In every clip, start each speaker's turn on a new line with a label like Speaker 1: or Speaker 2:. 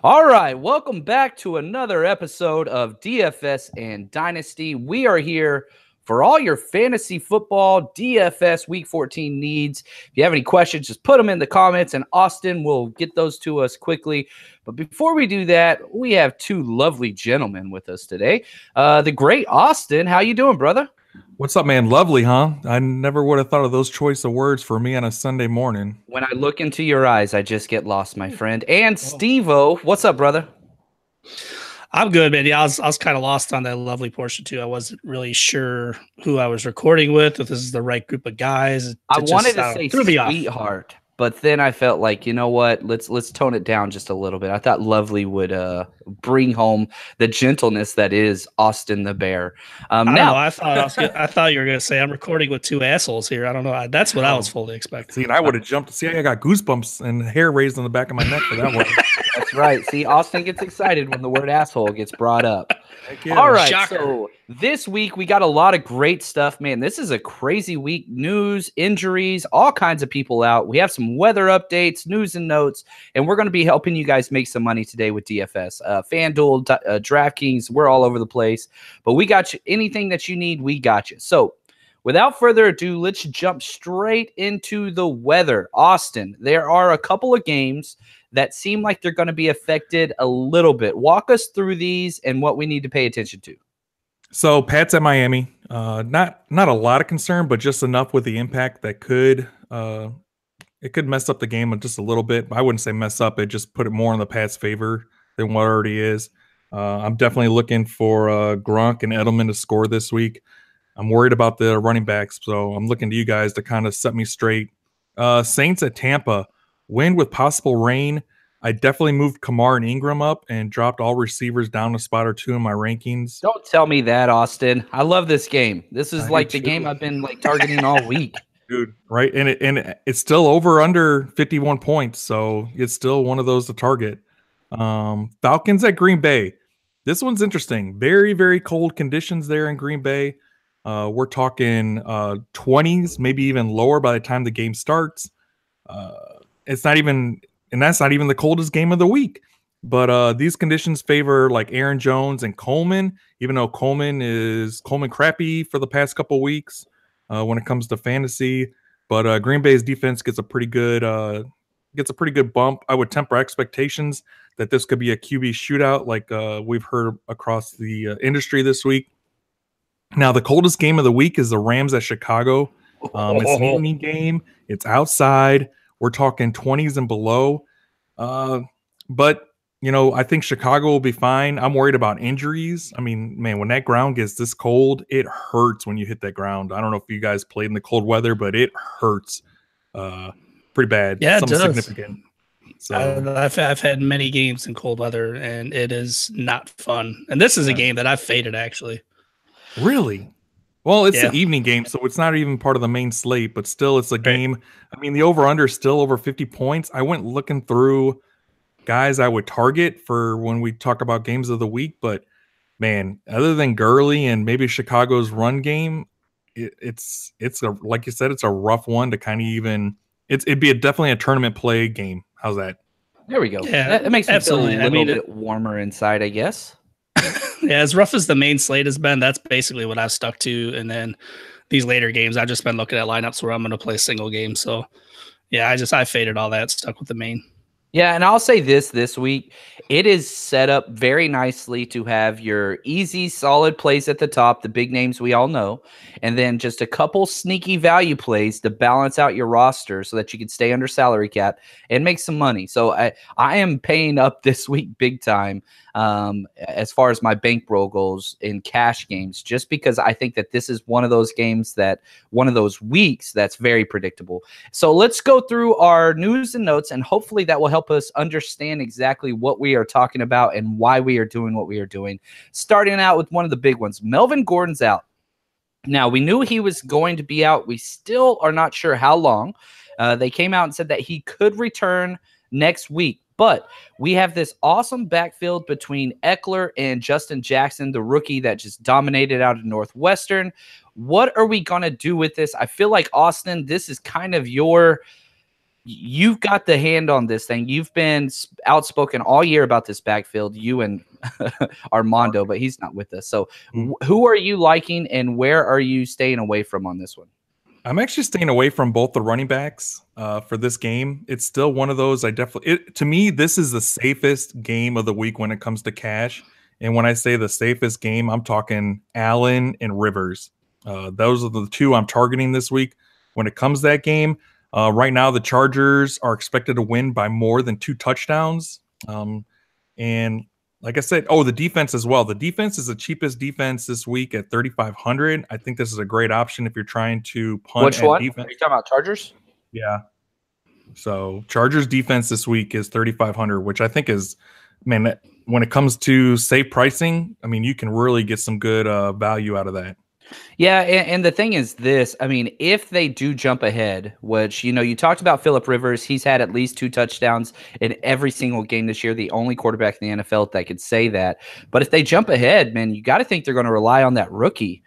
Speaker 1: All right, welcome back to another episode of DFS and Dynasty. We are here for all your fantasy football DFS Week 14 needs. If you have any questions, just put them in the comments, and Austin will get those to us quickly. But before we do that, we have two lovely gentlemen with us today. The great Austin, how you doing, brother?
Speaker 2: What's up, man? Lovely, huh? I never would have thought of those choice of words for me on a Sunday morning.
Speaker 1: When I look into your eyes, I just get lost, my friend. And Steve-O, what's up, brother?
Speaker 3: I'm good, man. Yeah, I was kind of lost on that lovely portion too. I wasn't really sure who I was recording with, if this is the right group of guys.
Speaker 1: I wanted to say sweetheart, but then I felt like, you know what? Let's tone it down just a little bit. I thought lovely would bring home the gentleness that is Austin the Bear.
Speaker 3: I thought you were going to say I'm recording with two assholes here. I don't know. That's what I was fully expecting.
Speaker 2: See, and I would have jumped. See, I got goosebumps and hair raised on the back of my neck for that one.
Speaker 1: That's right. See, Austin gets excited when the word asshole gets brought up. Yeah. All right, shocker. So this week we got a lot of great stuff, man. This is a crazy week. News, injuries, all kinds of people out. We have some weather updates, news and notes, and we're going to be helping you guys make some money today with DFS. FanDuel, DraftKings, we're all over the place, but we got you. Anything that you need, we got you. So without further ado, let's jump straight into the weather. Austin, there are a couple of games that seem like they're going to be affected a little bit. Walk us through these and what we need to pay attention to.
Speaker 2: So Pat's at Miami. Not a lot of concern, but just enough with the impact that could mess up the game just a little bit. I wouldn't say mess up. It just put it more in the Pats' favor than what already is. I'm definitely looking for Gronk and Edelman to score this week. I'm worried about the running backs, so I'm looking to you guys to kind of set me straight. Saints at Tampa. Wind with possible rain. I definitely moved Kamar and Ingram up and dropped all receivers down a spot or two in my rankings.
Speaker 1: Don't tell me that, Austin. I love this game. This is like the game I've been targeting all week.
Speaker 2: Dude, right? And it's still over under 51 points, so it's still one of those to target. Falcons at Green Bay. This one's interesting. Very, very cold conditions there in Green Bay. We're talking 20s, maybe even lower by the time the game starts. It's not even, and that's not even the coldest game of the week. But these conditions favor like Aaron Jones and Coleman, even though Coleman crappy for the past couple of weeks when it comes to fantasy. But Green Bay's defense gets a pretty good bump. I would temper expectations that this could be a QB shootout like we've heard across the industry this week. Now, the coldest game of the week is the Rams at Chicago. It's an evening game. It's outside. We're talking 20s and below. But, I think Chicago will be fine. I'm worried about injuries. I mean, man, when that ground gets this cold, it hurts when you hit that ground. I don't know if you guys played in the cold weather, but it hurts pretty bad.
Speaker 3: Yeah, it does.
Speaker 2: Significant. So
Speaker 3: I've had many games in cold weather, and it is not fun. And this is a game that I've faded, actually.
Speaker 2: Really? Well, it's an evening game, so it's not even part of the main slate, but still it's a game. I mean, the over-under is still over 50 points. I went looking through guys I would target for when we talk about games of the week, but, man, other than Gurley and maybe Chicago's run game, it's like you said, it's a rough one to kind of even – it'd be definitely a tournament play game. How's that?
Speaker 1: There we go. Yeah, that makes me feel a little bit warmer inside, I guess.
Speaker 3: Yeah, as rough as the main slate has been, that's basically what I've stuck to. And then these later games, I've just been looking at lineups where I'm going to play single game. So, yeah, I faded all that, stuck with the main.
Speaker 1: Yeah, and I'll say this week, it is set up very nicely to have your easy, solid plays at the top, the big names we all know, and then just a couple sneaky value plays to balance out your roster so that you can stay under salary cap and make some money. So I am paying up this week big time as far as my bankroll goes in cash games, just because I think that this is one of those weeks that's very predictable. So let's go through our news and notes, and hopefully that will help us understand exactly what we are talking about and why we are doing what we are doing. Starting out with one of the big ones, Melvin Gordon's out. Now, we knew he was going to be out. We still are not sure how long. They came out and said that he could return next week. But we have this awesome backfield between Eckler and Justin Jackson, the rookie that just dominated out of Northwestern. What are we going to do with this? I feel like, Austin, this is kind of your you've got the hand on this thing. You've been outspoken all year about this backfield, you and Armando, but he's not with us. So who are you liking and where are you staying away from on this one?
Speaker 2: I'm actually staying away from both the running backs for this game. It's still one of those to me, this is the safest game of the week when it comes to cash. And when I say the safest game, I'm talking Allen and Rivers. Those are the two I'm targeting this week. When it comes to that game, right now the Chargers are expected to win by more than 2 touchdowns. And like I said, the defense as well. The defense is the cheapest defense this week at 3,500. I think this is a great option if you're trying to punt.
Speaker 1: Which one?
Speaker 2: Defense.
Speaker 1: Are you talking about Chargers?
Speaker 2: Yeah. So Chargers defense this week is 3,500, which I think is, man, when it comes to safe pricing, I mean, you can really get some good value out of that.
Speaker 1: Yeah, and the thing is this, I mean, if they do jump ahead, which, you talked about Phillip Rivers, he's had at least 2 touchdowns in every single game this year, the only quarterback in the NFL that could say that. But if they jump ahead, man, you got to think they're going to rely on that rookie,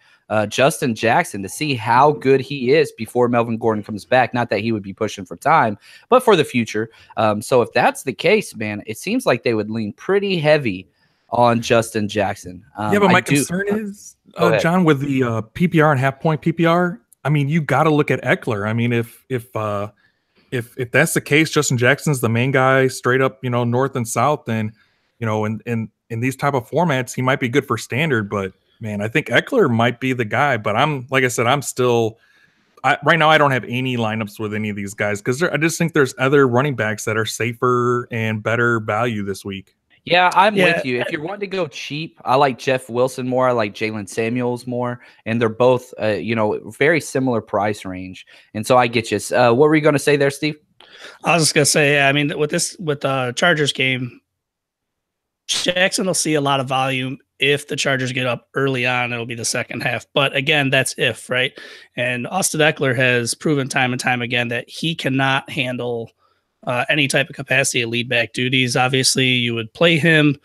Speaker 1: Justin Jackson, to see how good he is before Melvin Gordon comes back. Not that he would be pushing for time, but for the future. So if that's the case, man, it seems like they would lean pretty heavy on Justin Jackson.
Speaker 2: Yeah, but my concern is, John, with the PPR and half-point PPR, I mean, you got to look at Eckler. I mean, if that's the case, Justin Jackson's the main guy, straight up, north and south, then, in these type of formats, he might be good for standard. But man, I think Eckler might be the guy. But like I said, right now I don't have any lineups with any of these guys because I just think there's other running backs that are safer and better value this week.
Speaker 1: Yeah, I'm with you. If you're wanting to go cheap, I like Jeff Wilson more. I like Jalen Samuels more. And they're both, very similar price range. And so I get you. What were you going to say there, Steve?
Speaker 3: I was just going to say, I mean, with the Chargers game, Jackson will see a lot of volume. If the Chargers get up early on, it'll be the second half. But again, that's if, right? And Austin Eckler has proven time and time again that he cannot handle any type of capacity of lead back duties. Obviously, you would play him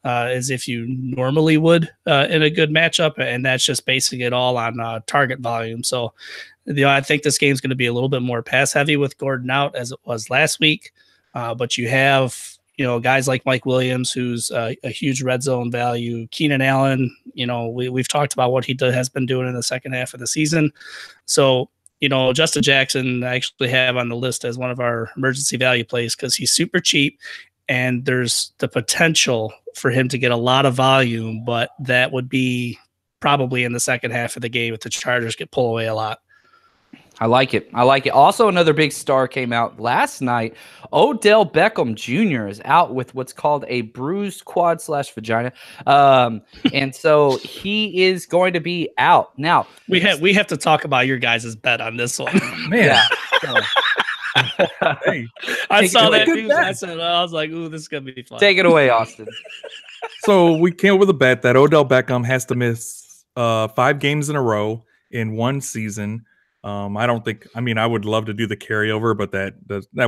Speaker 3: as if you normally would in a good matchup, and that's just basing it all on target volume. So, I think this game's going to be a little bit more pass heavy with Gordon out as it was last week. But you have guys like Mike Williams, who's a huge red zone value. Keenan Allen, we've talked about what he has been doing in the second half of the season. So, Justin Jackson I actually have on the list as one of our emergency value plays because he's super cheap and there's the potential for him to get a lot of volume, but that would be probably in the second half of the game if the Chargers get pulled away a lot.
Speaker 1: I like it. Also, another big star came out last night. Odell Beckham Jr. is out with what's called a bruised quad/vagina. And so he is going to be out. Now,
Speaker 3: we have to talk about your guys' bet on this one.
Speaker 2: Man.
Speaker 3: Hey, I saw that news. I was like, ooh, this is going to be fun.
Speaker 1: Take it away, Austin.
Speaker 2: So we came up with a bet that Odell Beckham has to miss 5 games in a row in one season. I would love to do the carryover, but that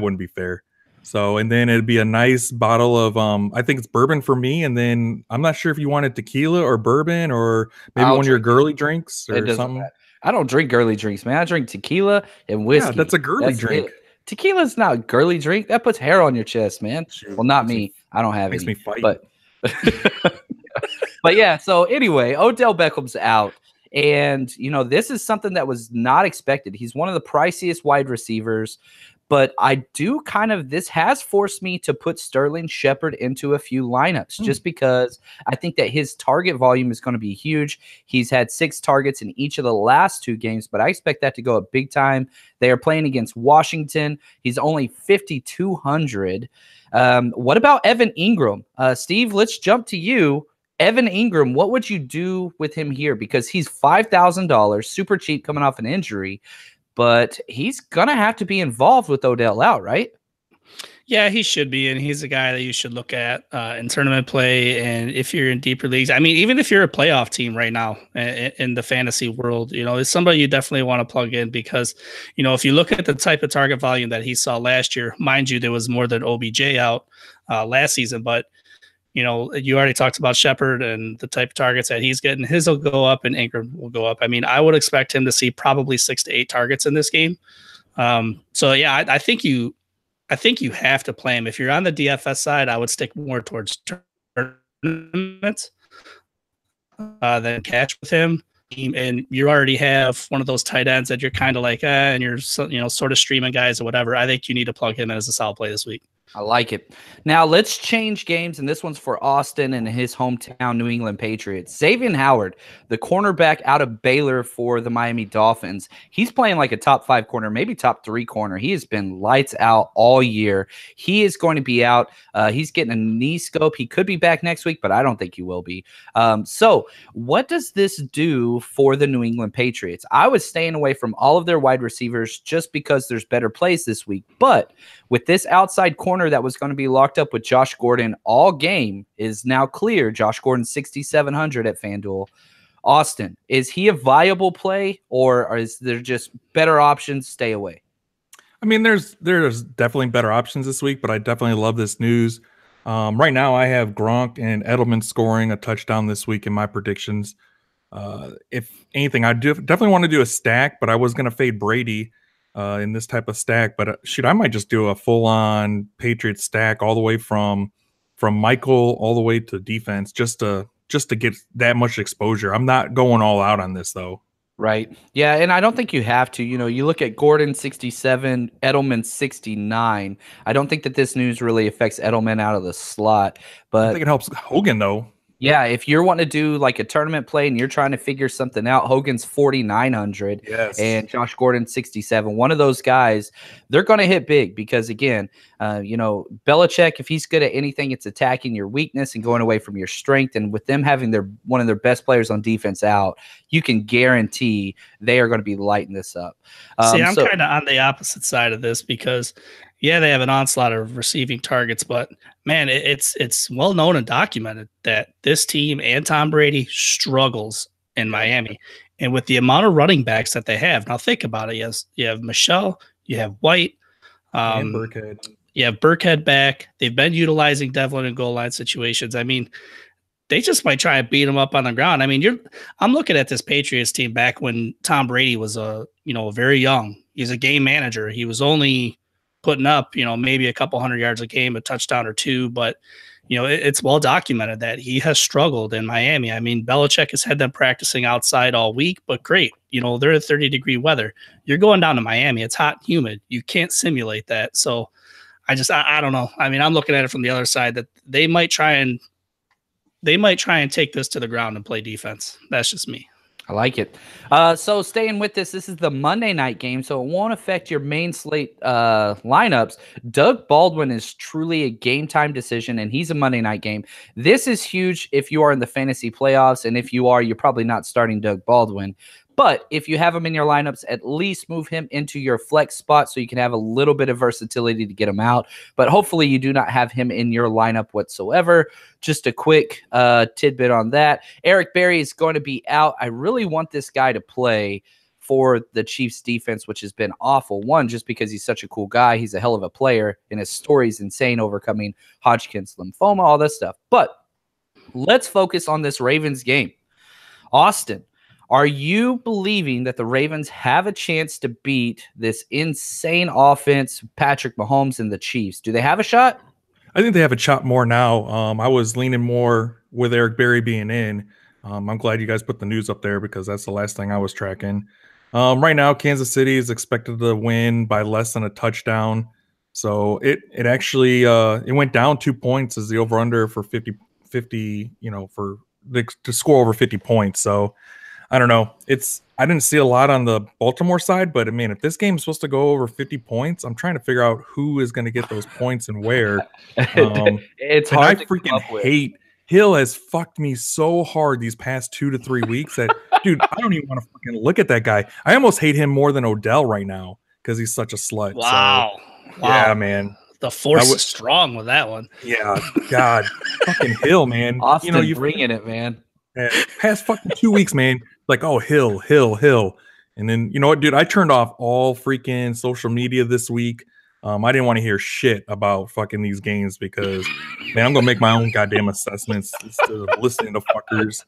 Speaker 2: wouldn't be fair. So, and then it'd be a nice bottle of, I think it's bourbon for me. And then I'm not sure if you wanted tequila or bourbon or maybe one of your girly drinks or something.
Speaker 1: I don't drink girly drinks, man. I drink tequila and whiskey.
Speaker 2: Yeah, that's a girly drink.
Speaker 1: Tequila's not a girly drink. That puts hair on your chest, man. Well, not me. I don't have
Speaker 2: makes
Speaker 1: any.
Speaker 2: Me fight.
Speaker 1: But yeah, so anyway, Odell Beckham's out. And, this is something that was not expected. He's one of the priciest wide receivers, but this has forced me to put Sterling Shepard into a few lineups just because I think that his target volume is going to be huge. He's had 6 targets in each of the last 2 games, but I expect that to go up big time. They are playing against Washington. He's only 5,200. What about Evan Ingram? Steve, let's jump to you. Evan Ingram, what would you do with him here? Because he's $5,000, super cheap coming off an injury, but he's going to have to be involved with Odell out, right?
Speaker 3: Yeah, he should be, and he's a guy that you should look at in tournament play. And if you're in deeper leagues, I mean, even if you're a playoff team right now in the fantasy world, it's somebody you definitely want to plug in because, if you look at the type of target volume that he saw last year, mind you, there was more than OBJ out last season, but you already talked about Shepard and the type of targets that he's getting. His will go up and Ingram will go up. I mean, I would expect him to see probably 6 to 8 targets in this game. So yeah, I think you I think you have to play him. If you're on the DFS side, I would stick more towards tournaments than cash with him. And you already have one of those tight ends that you're kind of like, and you're sort of streaming guys or whatever. I think you need to plug him in as a solid play this week.
Speaker 1: I like it. Now let's change games, and this one's for Austin and his hometown New England Patriots. Xavier Howard, the cornerback out of Baylor for the Miami Dolphins. He's playing like a top 5 corner, maybe top 3 corner. He has been lights out all year. He is going to be out. He's getting a knee scope. He could be back next week, but I don't think he will be. So what does this do for the New England Patriots? I was staying away from all of their wide receivers just because there's better plays this week, but with this outside corner that was going to be locked up with Josh Gordon all game is now clear. Josh Gordon 6,700 at FanDuel. Austin, is he a viable play, or is there just better options? Stay away.
Speaker 2: I mean, there's definitely better options this week, but I definitely love this news. Right now, I have Gronk and Edelman scoring a touchdown this week in my predictions. If anything, I definitely want to do a stack, but I was going to fade Brady in this type of stack, but shoot, I might just do a full-on Patriots stack all the way from Michael all the way to defense, just to get that much exposure. I'm not going all out on this though.
Speaker 1: Right. Yeah, and I don't think you have to. You look at Gordon 67, Edelman 69. I don't think that this news really affects Edelman out of the slot, but
Speaker 2: I think it helps Hogan though.
Speaker 1: Yeah, if you're wanting to do like a tournament play and you're trying to figure something out, Hogan's 4,900 and Josh Gordon 67. One of those guys, they're going to hit big because, again, Belichick, if he's good at anything, it's attacking your weakness and going away from your strength. And with them having one of their best players on defense out, you can guarantee they are going to be lighting this up.
Speaker 3: See, I'm kind of on the opposite side of this because – yeah, they have an onslaught of receiving targets, but man, it's well known and documented that this team and Tom Brady struggles in Miami. And with the amount of running backs that they have, now think about it. Yes, you have Michelle, you have White,
Speaker 2: and Burkhead.
Speaker 3: You have Burkhead back. They've been utilizing Devlin in goal line situations. I mean, they just might try and beat him up on the ground. I mean, I'm looking at this Patriots team back when Tom Brady was very young. He's a game manager. He was only putting up, maybe a couple hundred yards a game, a touchdown or two. But, it's well documented that he has struggled in Miami. I mean, Belichick has had them practicing outside all week, but great. They're at 30-degree weather. You're going down to Miami. It's hot and humid. You can't simulate that. So I don't know. I mean, I'm looking at it from the other side that they might try and take this to the ground and play defense. That's just me.
Speaker 1: I like it. So staying with this is the Monday night game, so it won't affect your main slate lineups. Doug Baldwin is truly a game time decision, and he's a Monday night game. This is huge if you are in the fantasy playoffs, and if you are, you're probably not starting Doug Baldwin. But if you have him in your lineups, at least move him into your flex spot so you can have a little bit of versatility to get him out. But hopefully you do not have him in your lineup whatsoever. Just a quick tidbit on that. Eric Berry is going to be out. I really want this guy to play for the Chiefs defense, which has been awful. One, just because he's such a cool guy. He's a hell of a player, and his story's insane, overcoming Hodgkin's lymphoma, all this stuff. But let's focus on this Ravens game. Austin, are you believing that the Ravens have a chance to beat this insane offense, Patrick Mahomes and the Chiefs? Do they have a shot?
Speaker 2: I think they have a shot more now. I was leaning more with Eric Berry being in. I'm glad you guys put the news up there because that's the last thing I was tracking. Right now, Kansas City is expected to win by less than a touchdown. So it actually it went down 2 points as the over-under for 50, to score over 50 points. So I don't know. I didn't see a lot on the Baltimore side, but I mean, if this game is supposed to go over 50 points, I'm trying to figure out who is going to get those points and where.
Speaker 1: It's hard.
Speaker 2: I freaking hate Hill has fucked me so hard these past 2 to 3 weeks that, dude, I don't even want to fucking look at that guy. I almost hate him more than Odell right now because he's such a slut.
Speaker 3: Wow.
Speaker 2: So, yeah, man.
Speaker 3: The force is strong with that one.
Speaker 2: Yeah, God, fucking Hill, man.
Speaker 1: Austin, you bringing it, man.
Speaker 2: Past fucking 2 weeks, man. Like, oh, Hill. And then, you know what, dude? I turned off all freaking social media this week. I didn't want to hear shit about fucking these games because, man, I'm going to make my own goddamn assessments instead of listening to fuckers.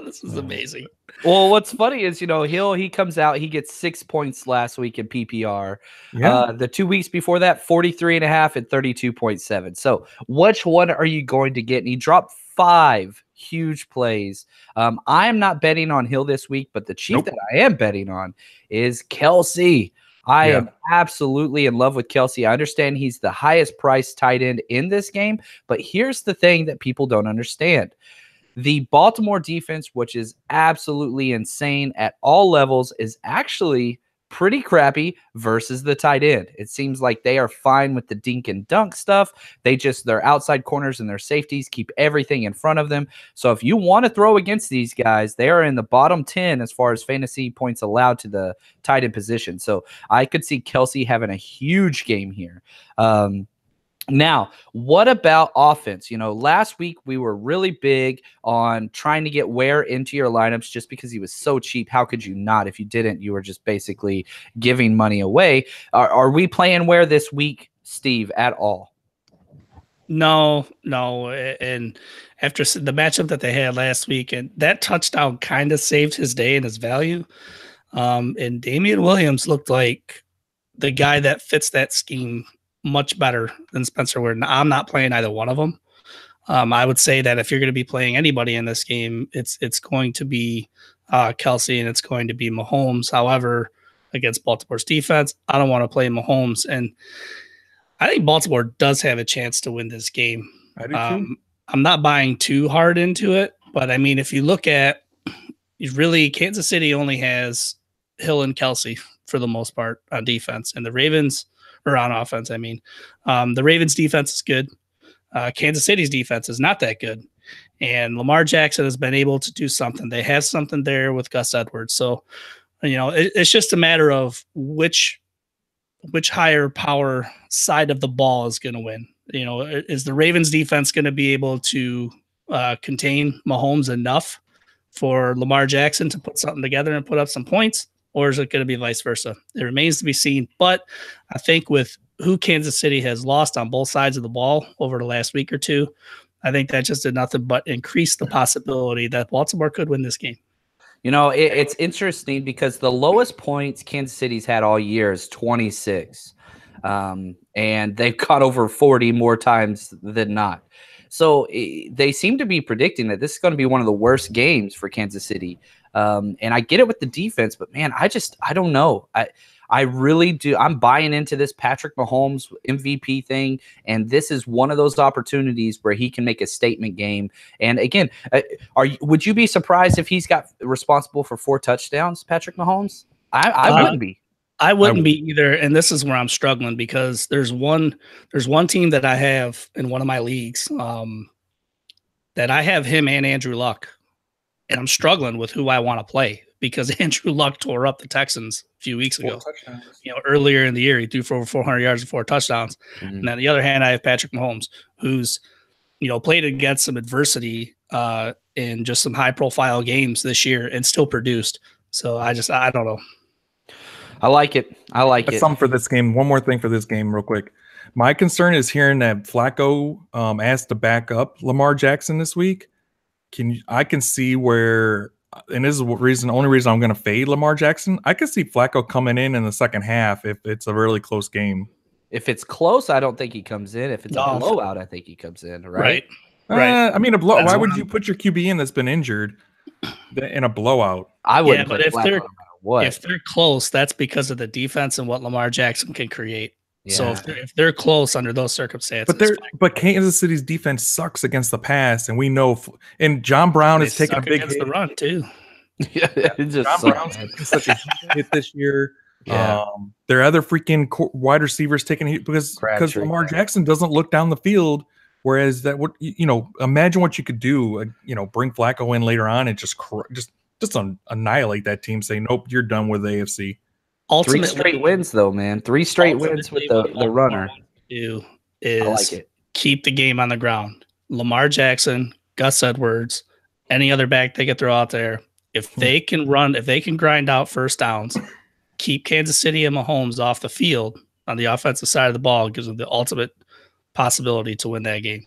Speaker 3: This is amazing.
Speaker 1: Well, what's funny is, he comes out, he gets 6 points last week in PPR.
Speaker 2: Yeah.
Speaker 1: The 2 weeks before that, 43.5 and 32.7. So which one are you going to get? And he dropped 5 huge plays. I am not betting on Hill this week, but the chief that I am betting on is Kelsey. I am absolutely in love with Kelsey. I understand he's the highest priced tight end in this game, but here's the thing that people don't understand. The Baltimore defense, which is absolutely insane at all levels, is actually pretty crappy versus the tight end. It seems like they are fine with the dink and dunk stuff. Their outside corners and their safeties keep everything in front of them. So if you want to throw against these guys, they are in the bottom 10 as far as fantasy points allowed to the tight end position. So I could see Kelsey having a huge game here. Now, what about offense? Last week we were really big on trying to get Ware into your lineups just because he was so cheap. How could you not? If you didn't, you were just basically giving money away. Are we playing Ware this week, Steve, at all?
Speaker 3: No. And after the matchup that they had last week, and that touchdown kind of saved his day and his value. And Damian Williams looked like the guy that fits that scheme much better than Spencer Ware. I'm not playing either one of them. I would say that if you're going to be playing anybody in this game, it's going to be Kelsey and it's going to be Mahomes. However, against Baltimore's defense, I don't want to play Mahomes. And I think Baltimore does have a chance to win this game.
Speaker 2: I do too.
Speaker 3: I'm not buying too hard into it, but I mean, if you look at Kansas City only has Hill and Kelsey for the most part on defense, and the Ravens or on offense. I mean, the Ravens defense is good. Kansas City's defense is not that good. And Lamar Jackson has been able to do something. They have something there with Gus Edwards. So, it's just a matter of which higher power side of the ball is going to win. Is the Ravens defense going to be able to contain Mahomes enough for Lamar Jackson to put something together and put up some points? Or is it going to be vice versa? It remains to be seen. But I think with who Kansas City has lost on both sides of the ball over the last week or two, I think that just did nothing but increase the possibility that Baltimore could win this game.
Speaker 1: It's interesting because the lowest points Kansas City's had all year is 26. And they've got over 40 more times than not. So they seem to be predicting that this is going to be one of the worst games for Kansas City. And I get it with the defense, but man, I don't know. I really do. I'm buying into this Patrick Mahomes MVP thing. And this is one of those opportunities where he can make a statement game. And again, would you be surprised if he's got responsible for 4 touchdowns, Patrick Mahomes? I wouldn't be.
Speaker 3: I wouldn't be either. And this is where I'm struggling because there's one team that I have in one of my leagues that I have him and Andrew Luck. And I'm struggling with who I want to play because Andrew Luck tore up the Texans a few weeks ago. Earlier in the year, he threw for over 400 yards and 4 touchdowns. Mm-hmm. And on the other hand, I have Patrick Mahomes, who's played against some adversity in just some high-profile games this year and still produced. So I don't know.
Speaker 1: I like it.
Speaker 2: That's something for this game. One more thing for this game, real quick. My concern is hearing that Flacco asked to back up Lamar Jackson this week. I can see where, and this is the only reason I'm going to fade Lamar Jackson. I can see Flacco coming in the second half if it's a really close game.
Speaker 1: If it's close, I don't think he comes in. If it's a blowout, I think he comes in. Right.
Speaker 2: I mean, why would you put your QB in that's been injured in a blowout?
Speaker 1: I wouldn't.
Speaker 3: Yeah, but if they're close, that's because of the defense and what Lamar Jackson can create. Yeah. So if they're close under those circumstances,
Speaker 2: but Kansas City's defense sucks against the pass, and we know. And John Brown is taking a big
Speaker 3: hit. The run too.
Speaker 1: Yeah, it just
Speaker 2: John Brown's taking such a hit this year. Yeah. Their other freaking wide receivers taking a hit because Lamar Jackson doesn't look down the field. Whereas imagine what you could do. Bring Flacco in later on and just annihilate that team. Say nope, you're done with the AFC.
Speaker 1: Ultimately, 3 straight wins, though, man. 3 straight wins with the runner.
Speaker 3: Do is
Speaker 1: I like it.
Speaker 3: Keep the game on the ground. Lamar Jackson, Gus Edwards, any other back they could throw out there. If they can run, if they can grind out first downs, keep Kansas City and Mahomes off the field on the offensive side of the ball, gives them the ultimate possibility to win that game.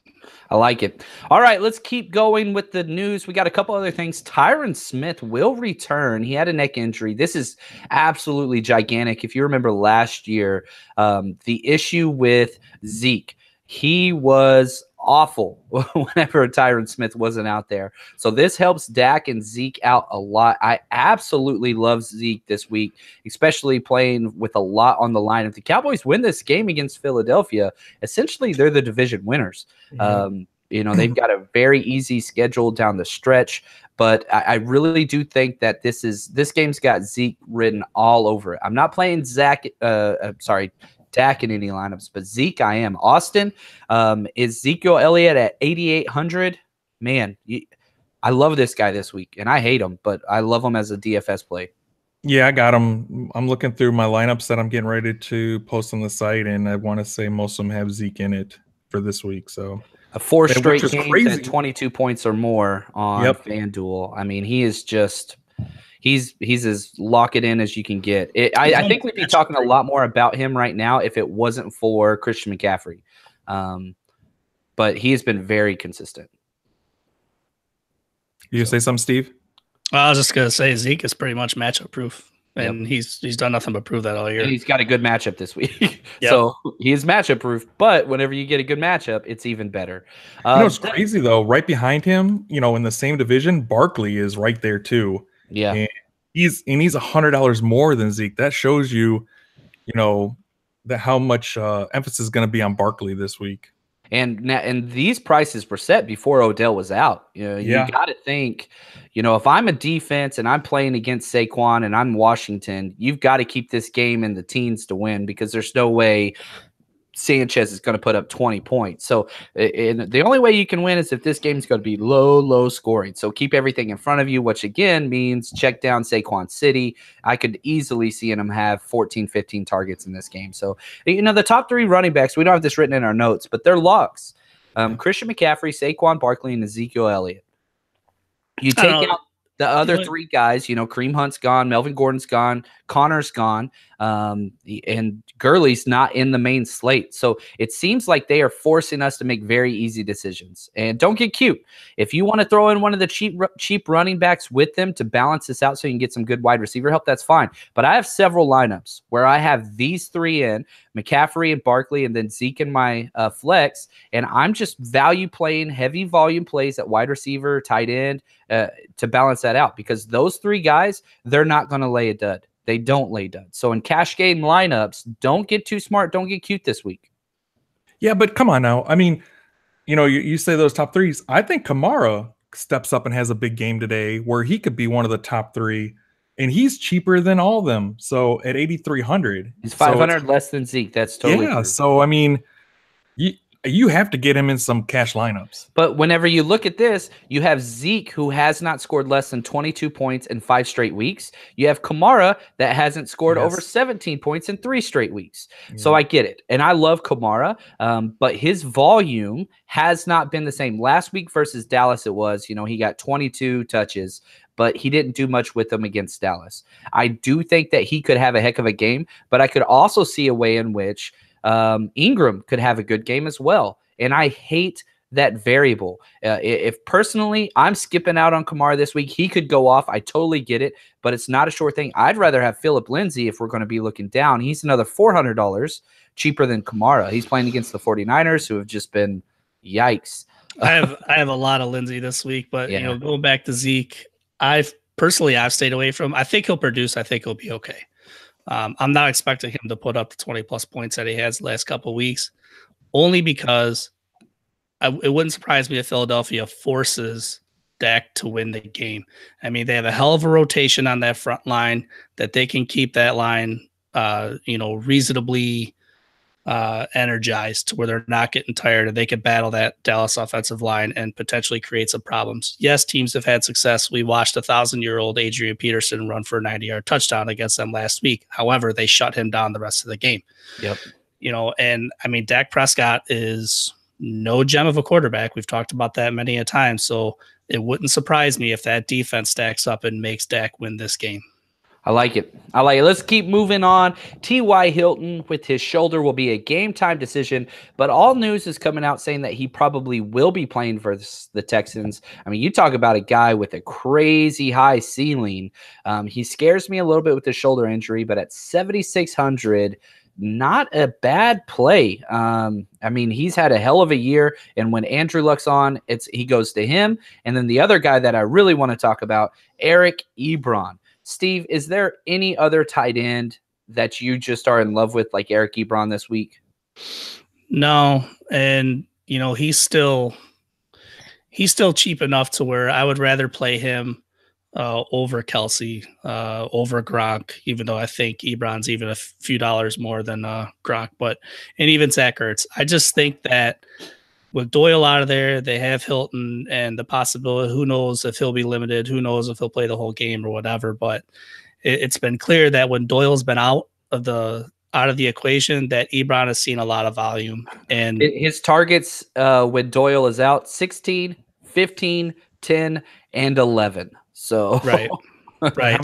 Speaker 1: I like it. All right, let's keep going with the news. We got a couple other things. Tyron Smith will return. He had a neck injury. This is absolutely gigantic. If you remember last year, the issue with Zeke, he was awful whenever Tyron Smith wasn't out there. So this helps Dak and Zeke out a lot. I absolutely love Zeke this week, especially playing with a lot on the line. If the Cowboys win this game against Philadelphia, essentially they're the division winners. They've got a very easy schedule down the stretch, but I really do think that this game's got Zeke written all over it. I'm not playing Dak in any lineups, but Zeke I am. Austin, is Ezekiel Elliott at 8,800? Man, I love this guy this week, and I hate him, but I love him as a DFS play.
Speaker 2: Yeah, I got him. I'm looking through my lineups that I'm getting ready to post on the site, and I want to say most of them have Zeke in it for this week. So
Speaker 1: a 4 straight games at 22 points or more on FanDuel. I mean, he is just he's as lock it in as you can get. I think we'd be talking a lot more about him right now if it wasn't for Christian McCaffrey. But he has been very consistent.
Speaker 2: You say something, Steve?
Speaker 3: I was just gonna say Zeke is pretty much matchup proof. And he's done nothing but prove that all year.
Speaker 1: And he's got a good matchup this week. So he is matchup proof, but whenever you get a good matchup, it's even better.
Speaker 2: It's crazy though. Right behind him, in the same division, Barkley is right there too.
Speaker 1: Yeah.
Speaker 2: And he's $100 more than Zeke. That shows you, that how much emphasis is going to be on Barkley this week.
Speaker 1: And these prices were set before Odell was out. You got to think, if I'm a defense and I'm playing against Saquon and I'm Washington, you've got to keep this game in the teens to win, because there's no way Sanchez is going to put up 20 points. So the only way you can win is if this game is going to be low scoring. So keep everything in front of you, which again means check down Saquon City. I could easily see him have 14, 15 targets in this game. So, the top 3 running backs, we don't have this written in our notes, but they're locks. Christian McCaffrey, Saquon Barkley, and Ezekiel Elliott. You take out the other 3 guys, Kareem Hunt's gone, Melvin Gordon's gone, Connor's gone, and Gurley's not in the main slate. So it seems like they are forcing us to make very easy decisions. And don't get cute. If you want to throw in one of the cheap running backs with them to balance this out so you can get some good wide receiver help, that's fine. But I have several lineups where I have these 3 in, McCaffrey and Barkley, and then Zeke in my flex, and I'm just value playing heavy volume plays at wide receiver, tight end, to balance that out, because those 3 guys, they're not going to lay a dud. They don't lay duds. So in cash game lineups, don't get too smart. Don't get cute this week.
Speaker 2: Yeah, but come on now. I mean, you say those top 3s. I think Kamara steps up and has a big game today where he could be one of the top 3, and he's cheaper than all of them. So at 8,300,
Speaker 1: he's 500 less than Zeke. That's totally true.
Speaker 2: So I mean, you have to get him in some cash lineups.
Speaker 1: But whenever you look at this, you have Zeke, who has not scored less than 22 points in 5 straight weeks. You have Kamara that hasn't scored over 17 points in 3 straight weeks. Yeah. So I get it. And I love Kamara, but his volume has not been the same. Last week versus Dallas, it was, he got 22 touches, but he didn't do much with them against Dallas. I do think that he could have a heck of a game, but I could also see a way in which Ingram could have a good game as well. And I hate that variable. If personally I'm skipping out on Kamara this week, he could go off. I totally get it, but it's not a sure thing. I'd rather have Phillip Lindsay if we're going to be looking down. He's another $400 cheaper than Kamara. He's playing against the 49ers, who have just been yikes.
Speaker 3: I have a lot of Lindsay this week, but going back to Zeke, I've stayed away from. I think he'll produce. I think he'll be okay. I'm not expecting him to put up the 20-plus points that he has the last couple of weeks, only because it wouldn't surprise me if Philadelphia forces Dak to win the game. I mean, they have a hell of a rotation on that front line that they can keep that line, reasonably energized to where they're not getting tired, and they could battle that Dallas offensive line and potentially create some problems. Yes, teams have had success. We watched 1,000-year-old Adrian Peterson run for a 90-yard touchdown against them last week. However, they shut him down the rest of the game.
Speaker 1: Yep.
Speaker 3: And I mean, Dak Prescott is no gem of a quarterback. We've talked about that many a time. So it wouldn't surprise me if that defense stacks up and makes Dak win this game.
Speaker 1: I like it. I like it. Let's keep moving on. T.Y. Hilton with his shoulder will be a game time decision, but all news is coming out saying that he probably will be playing for the Texans. I mean, you talk about a guy with a crazy high ceiling. He scares me a little bit with the shoulder injury, but at 7,600, not a bad play. I mean, he's had a hell of a year, and when Andrew Luck's on, he goes to him. And then the other guy that I really want to talk about, Eric Ebron. Steve, is there any other tight end that you just are in love with, like Eric Ebron this week?
Speaker 3: No, and he's still cheap enough to where I would rather play him over Kelsey, over Gronk, even though I think Ebron's even a few dollars more than Gronk, and even Zach Ertz. I just think that with Doyle out of there, they have Hilton and the possibility, who knows if he'll be limited, who knows if he'll play the whole game or whatever. But it's been clear that when Doyle's been out of the equation, that Ebron has seen a lot of volume. And
Speaker 1: his targets when Doyle is out, 16, 15, 10, and 11. So
Speaker 3: right.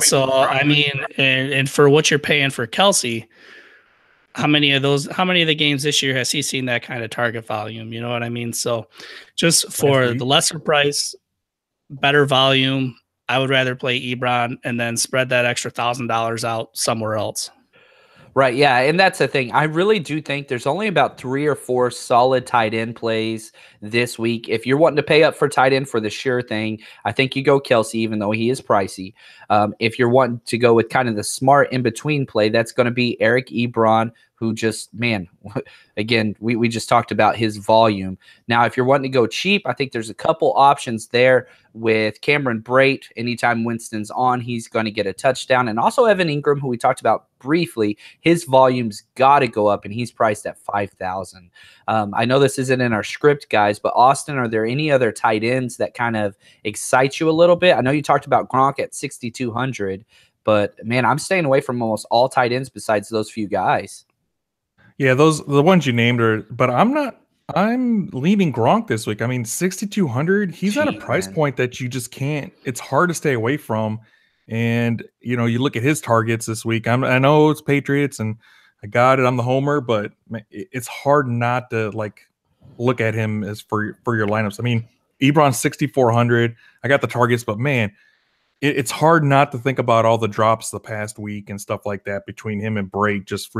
Speaker 3: So I mean, and for what you're paying for Kelsey, how many of the games this year has he seen that kind of target volume? You know what I mean? So just for the lesser price, better volume, I would rather play Ebron and then spread that extra $1,000 out somewhere else.
Speaker 1: Right, yeah, and that's the thing. I really do think there's only about 3 or 4 solid tight end plays this week. If you're wanting to pay up for tight end for the sure thing, I think you go Kelsey, even though he is pricey. If you're wanting to go with kind of the smart in-between play, that's going to be Eric Ebron, who just, man, again, we just talked about his volume. Now, if you're wanting to go cheap, I think there's a couple options there with Cameron Brate. Anytime Winston's on, he's going to get a touchdown. And also Evan Ingram, who we talked about briefly, his volume's got to go up, and he's priced at $5,000. I know this isn't in our script, guys, but Austin, are there any other tight ends that kind of excite you a little bit? I know you talked about Gronk at 6,200, but, man, I'm staying away from almost all tight ends besides those few guys.
Speaker 2: Yeah, the ones you named but I'm leaning Gronk this week. I mean, 6,200, he's at a price point that you just can't, it's hard to stay away from. And, you look at his targets this week. I know it's Patriots and I got it. I'm the homer, but it's hard not to look at him as for your lineups. I mean, Ebron's 6,400. I got the targets, but man, it's hard not to think about all the drops the past week and stuff like that between him and Brate. Just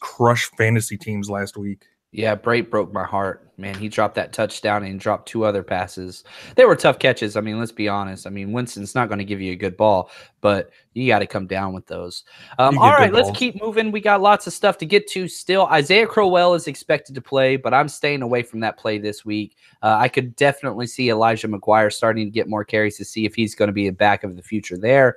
Speaker 2: crushed fantasy teams last week.
Speaker 1: Yeah, Brate broke my heart, man. He dropped that touchdown and dropped 2 other passes. They were tough catches. I mean, let's be honest. I mean, Winston's not going to give you a good ball, but you got to come down with those. All right, let's keep moving. We got lots of stuff to get to still. Isaiah Crowell is expected to play, but I'm staying away from that play this week. I could definitely see Elijah McGuire starting to get more carries to see if he's going to be a back of the future there.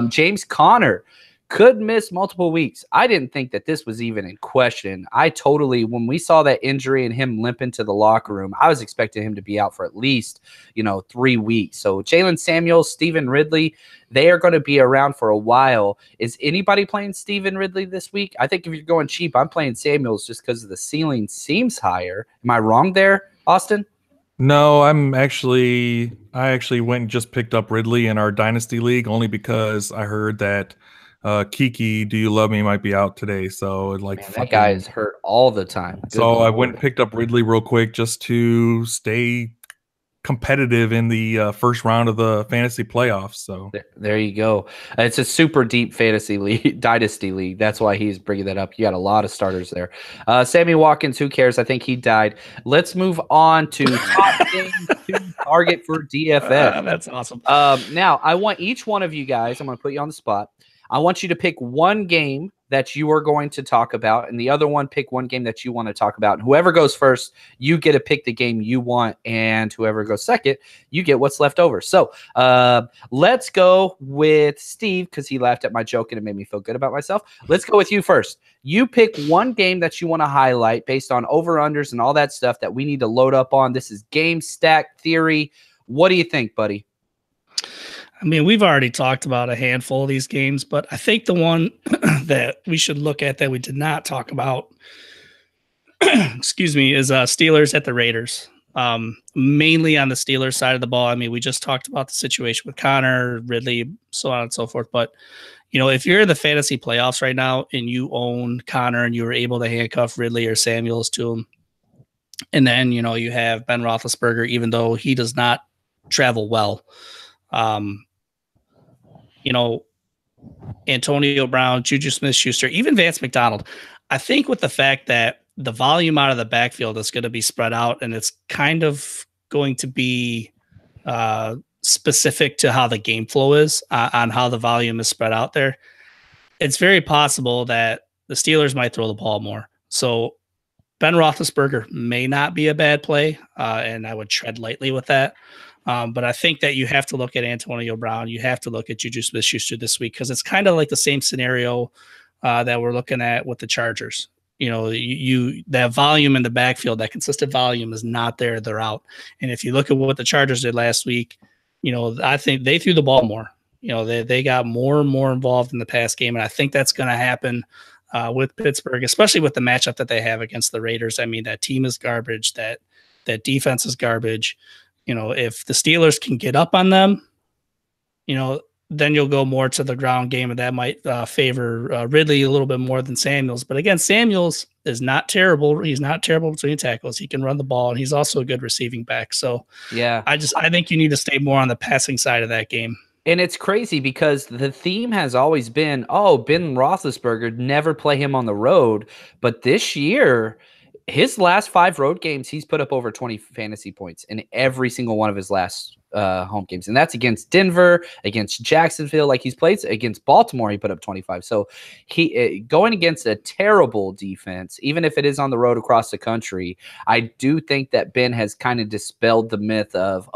Speaker 1: James Conner could miss multiple weeks. I didn't think that this was even in question. When we saw that injury and him limping to the locker room, I was expecting him to be out for at least, 3 weeks. So Jalen Samuels, Stephen Ridley, they are going to be around for a while. Is anybody playing Stephen Ridley this week? I think if you're going cheap, I'm playing Samuels just because the ceiling seems higher. Am I wrong there, Austin?
Speaker 2: No, I actually went and just picked up Ridley in our Dynasty League only because I heard that Kiki, Do You Love Me might be out today. So
Speaker 1: that guy is hurt all the time.
Speaker 2: So I went and picked up Ridley real quick just to stay competitive in the first round of the fantasy playoffs. So
Speaker 1: there you go. It's a super deep fantasy league, Dynasty League. That's why he's bringing that up. You got a lot of starters there. Sammy Watkins, who cares? I think he died. Let's move on to top game to target for DFS.
Speaker 3: That's awesome.
Speaker 1: Now, I want each one of you guys, I'm going to put you on the spot. I want you to pick one game that you are going to talk about, and the other one, pick one game that you want to talk about. And whoever goes first, you get to pick the game you want, and whoever goes second, you get what's left over. So let's go with Steve, because he laughed at my joke and it made me feel good about myself. Let's go with you first. You pick one game that you want to highlight based on over-unders and all that stuff that we need to load up on. This is game stack theory. What do you think, buddy?
Speaker 3: I mean, we've already talked about a handful of these games, but I think the one that we should look at that we did not talk about, excuse me, is Steelers at the Raiders. mainly on the Steelers side of the ball. I mean, we just talked about the situation with Connor, Ridley, so on and so forth. But, if you're in the fantasy playoffs right now and you own Connor and you were able to handcuff Ridley or Samuels to him, and then, you have Ben Roethlisberger, even though he does not travel well, Antonio Brown, Juju Smith-Schuster, even Vance McDonald. I think with the fact that the volume out of the backfield is going to be spread out, and it's kind of going to be specific to how the game flow is on how the volume is spread out there. It's very possible that the Steelers might throw the ball more. So Ben Roethlisberger may not be a bad play, and I would tread lightly with that. But I think that you have to look at Antonio Brown. You have to look at Juju Smith-Schuster this week because it's kind of like the same scenario that we're looking at with the Chargers. That volume in the backfield, that consistent volume is not there. They're out. And if you look at what the Chargers did last week, I think they threw the ball more. They got more and more involved in the pass game. And I think that's going to happen with Pittsburgh, especially with the matchup that they have against the Raiders. I mean, that team is garbage. That defense is garbage. If the Steelers can get up on them, then you'll go more to the ground game, and that might favor Ridley a little bit more than Samuels. But again, Samuels is not terrible. He's not terrible between tackles. He can run the ball, and he's also a good receiving back. So
Speaker 1: yeah,
Speaker 3: I think you need to stay more on the passing side of that game.
Speaker 1: And it's crazy because the theme has always been, Ben Roethlisberger, never play him on the road. But this year, his last 5 road games, he's put up over 20 fantasy points in every single one of his last home games. And that's against Denver, against Jacksonville. Like he's played against Baltimore, he put up 25. So he going against a terrible defense, even if it is on the road across the country, I do think that Ben has kind of dispelled the myth of,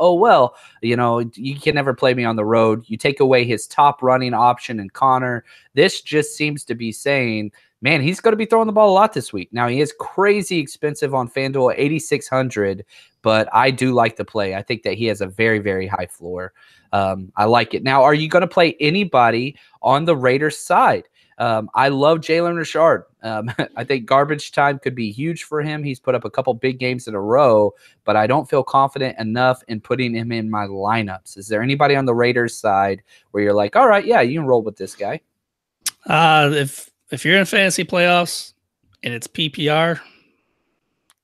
Speaker 1: you can never play me on the road. You take away his top running option in Connor. This just seems to be saying, man, he's going to be throwing the ball a lot this week. Now, he is crazy expensive on FanDuel at $8,600, but I do like the play. I think that he has a very, very high floor. I like it. Now, are you going to play anybody on the Raiders side? I love Jalen Richard. I think garbage time could be huge for him. He's put up a couple big games in a row, but I don't feel confident enough in putting him in my lineups. Is there anybody on the Raiders side where you're like, all right, yeah, you can roll with this guy?
Speaker 3: If you're in fantasy playoffs and it's PPR,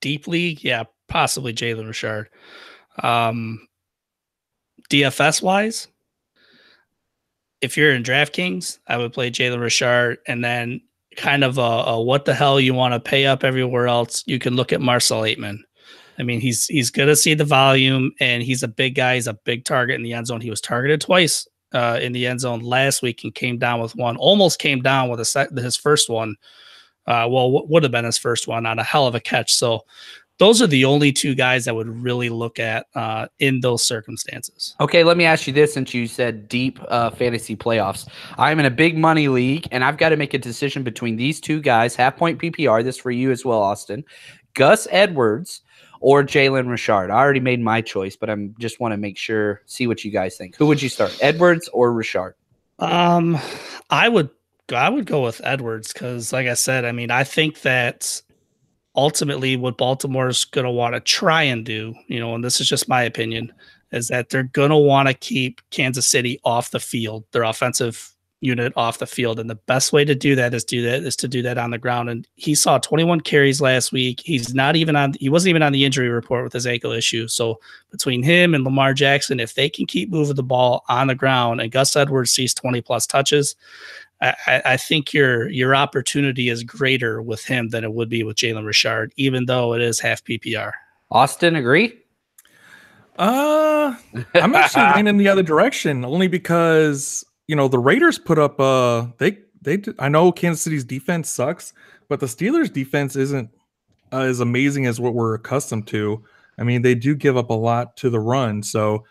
Speaker 3: deep league, yeah, possibly Jalen Richard. DFS wise, if you're in DraftKings, I would play Jalen Richard, and then kind of a what the hell you want to pay up everywhere else, you can look at Marcel Aitman. I mean, he's going to see the volume, and he's a big guy. He's a big target in the end zone. He was targeted twice in the end zone last week and came down with one. Almost came down with his first one. What would have been his first one on a hell of a catch. So those are the only 2 guys that would really look at in those circumstances.
Speaker 1: Okay, let me ask you this since you said deep fantasy playoffs. I'm in a big money league, and I've got to make a decision between these 2 guys, half-point PPR, this for you as well, Austin, Gus Edwards or Jalen Richard. I already made my choice, but I just want to make sure, see what you guys think. Who would you start, Edwards or Richard?
Speaker 3: I would go with Edwards because, like I said, I mean, I think that ultimately what Baltimore's going to want to try and do, and this is just my opinion, is that they're going to want to keep Kansas City off the field, their offensive unit off the field. And the best way to do that is to do that on the ground. And he saw 21 carries last week. He wasn't even on the injury report with his ankle issue. So between him and Lamar Jackson, if they can keep moving the ball on the ground and Gus Edwards sees 20 plus touches, I think your opportunity is greater with him than it would be with Jalen Richard, even though it is half PPR. Austin, agree?
Speaker 2: I'm actually leaning the other direction only because the Raiders put up I know Kansas City's defense sucks, but the Steelers' defense isn't as amazing as what we're accustomed to. I mean, they do give up a lot to the run, so.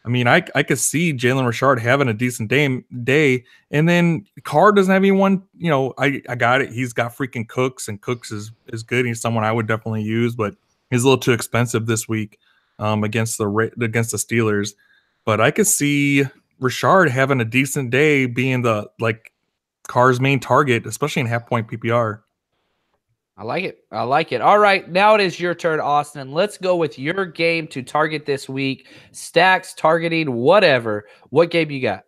Speaker 2: I mean, I could see Jalen Richard having a decent day, and then Carr doesn't have anyone. I got it. He's got freaking Cooks, and Cooks is good. He's someone I would definitely use, but he's a little too expensive this week against the Steelers. But I could see Richard having a decent day, being Carr's main target, especially in half-point PPR.
Speaker 1: I like it. I like it. All right, now it is your turn, Austin. Let's go with your game to target this week. Stacks, targeting, whatever. What game you got?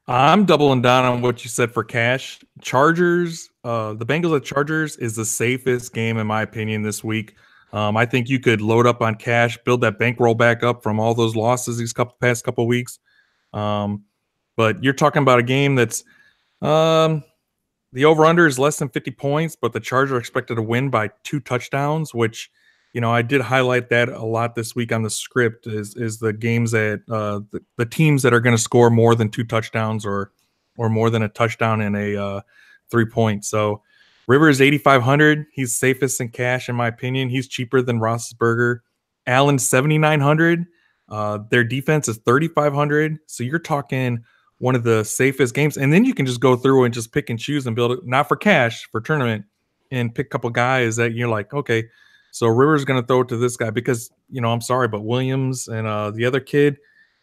Speaker 2: I'm doubling down on what you said for cash. Chargers, the Bengals at Chargers is the safest game in my opinion this week. I think you could load up on cash, build that bankroll back up from all those losses these past couple weeks. But you're talking about a game that's the over-under is less than 50 points, but the Chargers are expected to win by 2 touchdowns, which, I did highlight that a lot this week on the script is the games that the teams that are going to score more than 2 touchdowns or more than a touchdown in a 3-point. So Rivers 8,500. He's safest in cash, in my opinion. He's cheaper than Roethlisberger. Allen 7,900. Their defense is 3,500. So you're talking one of the safest games. And then you can just go through and just pick and choose and build it, not for cash, for tournament, and pick a couple guys that you're like, okay, so Rivers is going to throw it to this guy because, I'm sorry, but Williams and the other kid,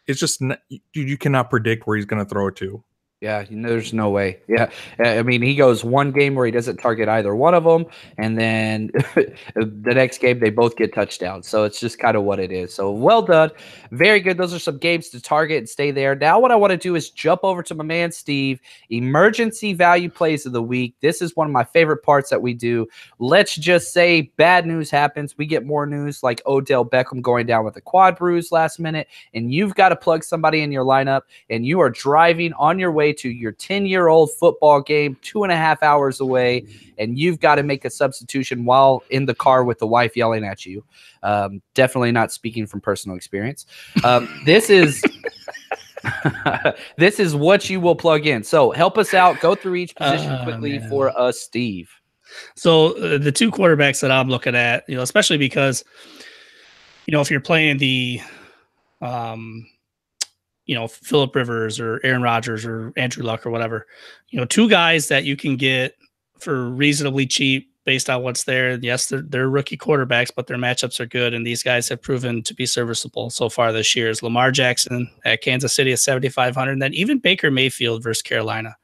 Speaker 2: it's just, you cannot predict where he's going to throw it to.
Speaker 1: Yeah, there's no way. Yeah, I mean, he goes one game where he doesn't target either one of them, and then the next game they both get touchdowns. So it's just kind of what it is. So well done. Very good. Those are some games to target and stay there. Now what I want to do is jump over to my man Steve, emergency value plays of the week. This is one of my favorite parts that we do. Let's just say bad news happens. We get more news like Odell Beckham going down with a quad bruise last minute, and you've got to plug somebody in your lineup, and you are driving on your way to your 10-year-old football game 2.5 hours away, and you've got to make a substitution while in the car with the wife yelling at you. Definitely not speaking from personal experience. This is this is what you will plug in. So help us out. Go through each position quickly for us, Steve.
Speaker 3: So the 2 quarterbacks that I'm looking at, especially because, if you're playing the Phillip Rivers or Aaron Rodgers or Andrew Luck or whatever, 2 guys that you can get for reasonably cheap based on what's there. Yes, they're rookie quarterbacks, but their matchups are good, and these guys have proven to be serviceable so far this year. Is Lamar Jackson at Kansas City at 7,500, and then even Baker Mayfield versus Carolina.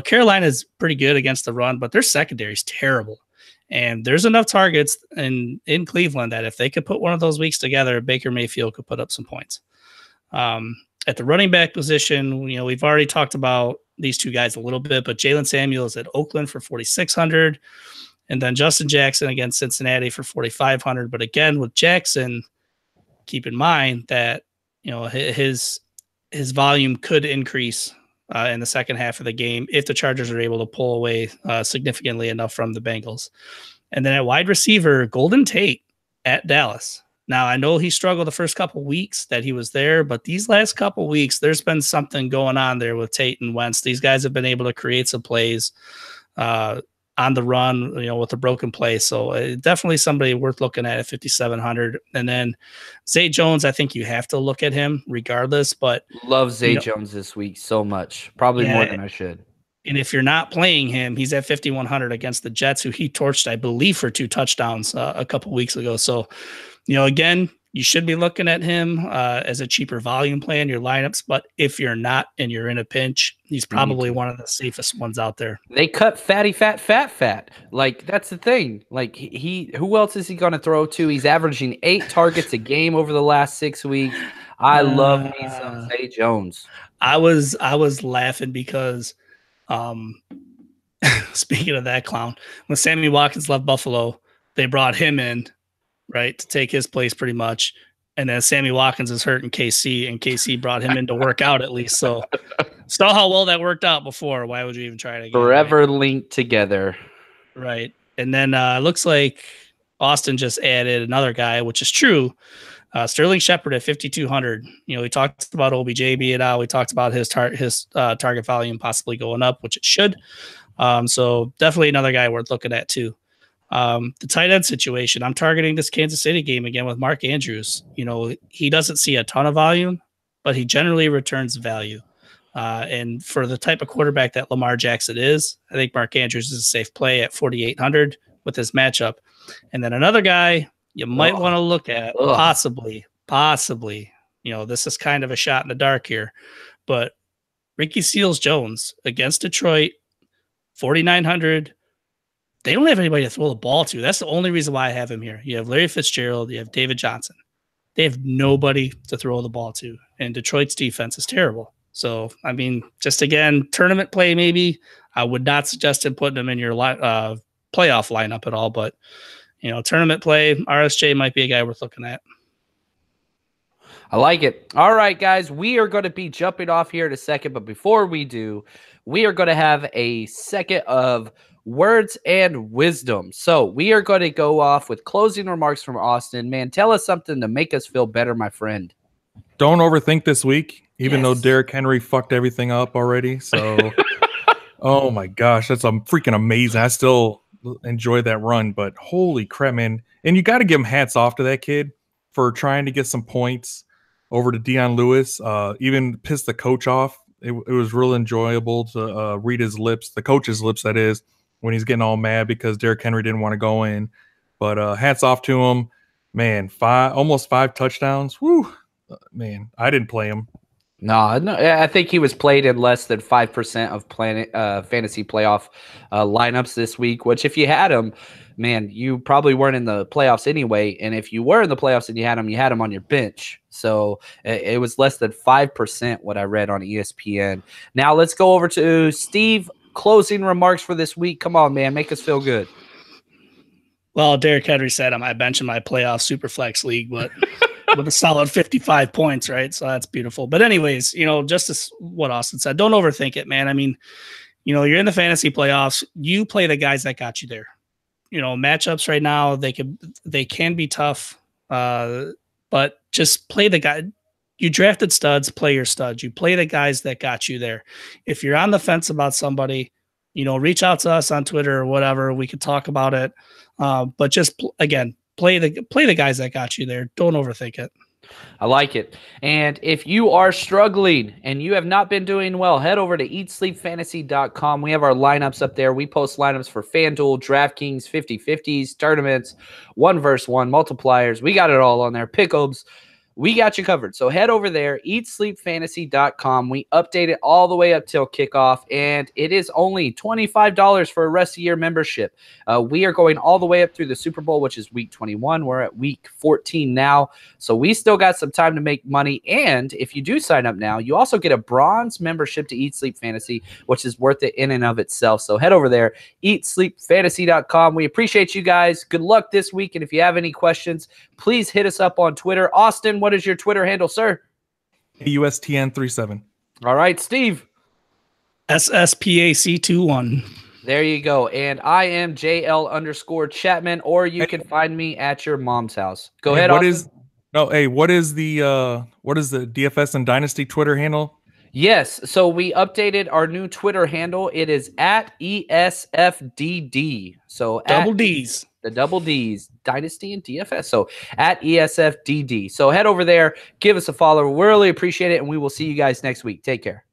Speaker 3: Carolina is pretty good against the run, but their secondary is terrible. And there's enough targets in Cleveland that if they could put one of those weeks together, Baker Mayfield could put up some points. At the running back position, we've already talked about these 2 guys a little bit, but Jalen Samuels at Oakland for 4,600, and then Justin Jackson against Cincinnati for 4,500. But again, with Jackson, keep in mind that his volume could increase in the second half of the game if the Chargers are able to pull away significantly enough from the Bengals. And then at wide receiver, Golden Tate at Dallas. Now, I know he struggled the first couple weeks that he was there, but these last couple weeks, there's been something going on there with Tate and Wentz. These guys have been able to create some plays on the run, with a broken play. So definitely somebody worth looking at 5,700. And then Zay Jones, I think you have to look at him regardless. But
Speaker 1: love Zay Jones this week so much, probably more than I should.
Speaker 3: And if you're not playing him, he's at 5,100 against the Jets, who he torched, I believe, for 2 touchdowns a couple weeks ago. So, again, you should be looking at him as a cheaper volume play in your lineups. But if you're not and you're in a pinch, he's probably one of the safest ones out there.
Speaker 1: They cut fatty, fat. Like, that's the thing. Like, who else is he going to throw to? He's averaging 8 targets a game over the last 6 weeks. I love me some Zay Jones.
Speaker 3: I was laughing because speaking of that clown, when Sammy Watkins left Buffalo, they brought him in, right, to take his place pretty much. And then Sammy Watkins is hurt in KC, and KC brought him in to work out at least. So saw how well that worked out before. Why would you even try it again?
Speaker 1: Forever right? Linked together.
Speaker 3: Right. And then looks like Austin just added another guy, which is true. Sterling Shepard at 5,200. We talked about OBJ being out. We talked about his target volume possibly going up, which it should. So definitely another guy worth looking at too. The tight end situation, I'm targeting this Kansas City game again with Mark Andrews. He doesn't see a ton of volume, but he generally returns value. And for the type of quarterback that Lamar Jackson is, I think Mark Andrews is a safe play at 4,800 with his matchup. And then another guy you might want to look at possibly, this is kind of a shot in the dark here, but Ricky Seals-Jones against Detroit, 4,900. they don't have anybody to throw the ball to. That's the only reason why I have him here. You have Larry Fitzgerald, you have David Johnson. They have nobody to throw the ball to, and Detroit's defense is terrible. So, I mean, just again, tournament play maybe. I would not suggest him putting him in your playoff lineup at all, but tournament play, RSJ might be a guy worth looking at.
Speaker 1: I like it. All right, guys, we are going to be jumping off here in a second, but before we do, we are going to have a second of words and wisdom. So we are going to go off with closing remarks from Austin. Man, tell us something to make us feel better, my friend.
Speaker 2: Don't overthink this week, even though Derrick Henry fucked everything up already. So, oh my gosh, that's freaking amazing. I still enjoy that run, but holy crap, man. And you got to give him hats off to that kid for trying to get some points over to Deion Lewis, even pissed the coach off. It was real enjoyable to read his lips, the coach's lips, that is, when he's getting all mad because Derrick Henry didn't want to go in. But hats off to him. Man, almost 5 touchdowns. Woo, man, I didn't play him.
Speaker 1: No, I think he was played in less than 5% of fantasy playoff lineups this week, which if you had him, man, you probably weren't in the playoffs anyway. And if you were in the playoffs and you had him on your bench. So it was less than 5% what I read on ESPN. Now let's go over to Steve. Closing remarks for this week. Come on, man. Make us feel good.
Speaker 3: Well, Derrick Henry said on my bench in my playoff Superflex league, but with a solid 55 points, right? So that's beautiful. But anyways, just as what Austin said, don't overthink it, man. I mean, you're in the fantasy playoffs. You play the guys that got you there. Matchups right now, they can be tough, but just play the guy. You drafted studs, play your studs. You play the guys that got you there. If you're on the fence about somebody, reach out to us on Twitter or whatever. We could talk about it. But just again, play the guys that got you there. Don't overthink it.
Speaker 1: I like it. And if you are struggling and you have not been doing well, head over to eatsleepfantasy.com. We have our lineups up there. We post lineups for FanDuel, DraftKings, 50-50s, tournaments, 1v1, multipliers. We got it all on there. Pick'ems. We got you covered. So head over there, eatsleepfantasy.com. We update it all the way up till kickoff, and it is only $25 for a rest of year membership. We are going all the way up through the Super Bowl, which is week 21. We're at week 14 now. So we still got some time to make money. And if you do sign up now, you also get a bronze membership to Eat Sleep Fantasy, which is worth it in and of itself. So head over there, eatsleepfantasy.com. We appreciate you guys. Good luck this week. And if you have any questions, please hit us up on Twitter. Austin, what is your Twitter handle, sir?
Speaker 2: AUSTN37.
Speaker 1: All right, Steve.
Speaker 3: SSPAC21.
Speaker 1: There you go. And I am JL_Chapman, or you can find me at your mom's house. Go ahead.
Speaker 2: What is the DFS and Dynasty Twitter handle?
Speaker 1: Yes. So we updated our new Twitter handle. It is at ESFDD. So
Speaker 3: double D's.
Speaker 1: The double D's, Dynasty and DFS. So at ESFDD. So head over there, give us a follow. We really appreciate it, and we will see you guys next week. Take care.